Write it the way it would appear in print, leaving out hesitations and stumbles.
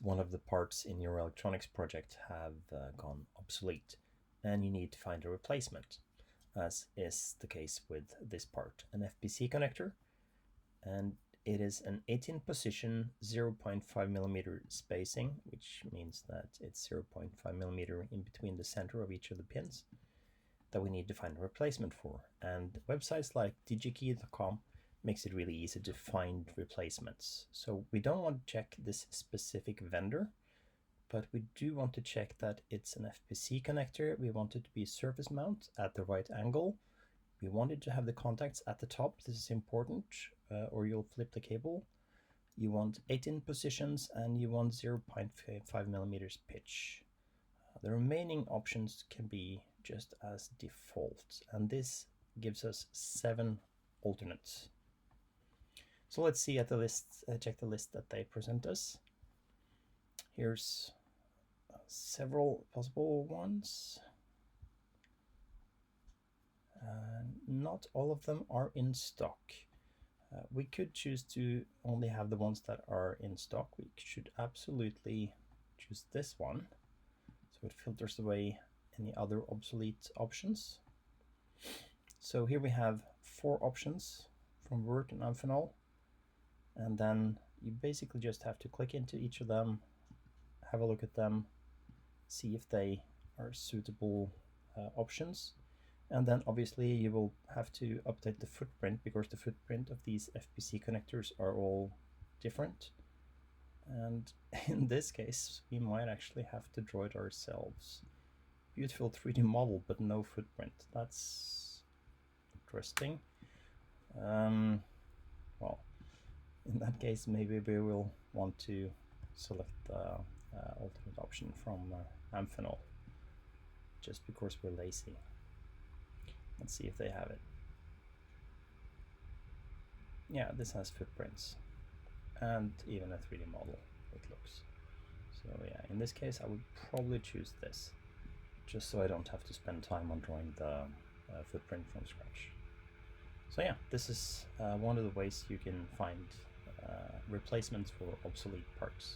one of the parts in your electronics project have gone obsolete and you need to find a replacement, as is the case with this part, an FPC connector, and it is an 18 position 0.5 millimeter spacing, which means that it's 0.5 millimeter in between the center of each of the pins that we need to find a replacement for. And websites like digikey.com makes it really easy to find replacements. So we don't want to check this specific vendor, but we do want to check that it's an FPC connector. We want it to be surface mount at the right angle. We want it to have the contacts at the top. This is important, or you'll flip the cable. You want 18 positions and you want 0.5 millimeters pitch. The remaining options can be just as default, and this gives us 7 alternates. So let's see at the list, check the list that they present us. Here's several possible ones. Not all of them are in stock. We could choose to only have the ones that are in stock. We should absolutely choose this one, so it filters away any other obsolete options. So here we have 4 options from Word and Amphenol, and then you basically just have to click into each of them, have a look at them, see if they are suitable options. And then obviously you will have to update the footprint, because the footprint of these FPC connectors are all different. And in this case, we might actually have to draw it ourselves. Beautiful 3D model, but no footprint. That's interesting. Well, in that case, maybe we will want to select the alternate option from Amphenol, just because we're lazy. Let's see if they have it. Yeah, this has footprints and even a 3D model, it looks. So yeah, in this case I would probably choose this, just so I don't have to spend time on drawing the footprint from scratch. So yeah, this is one of the ways you can find replacements for obsolete parts.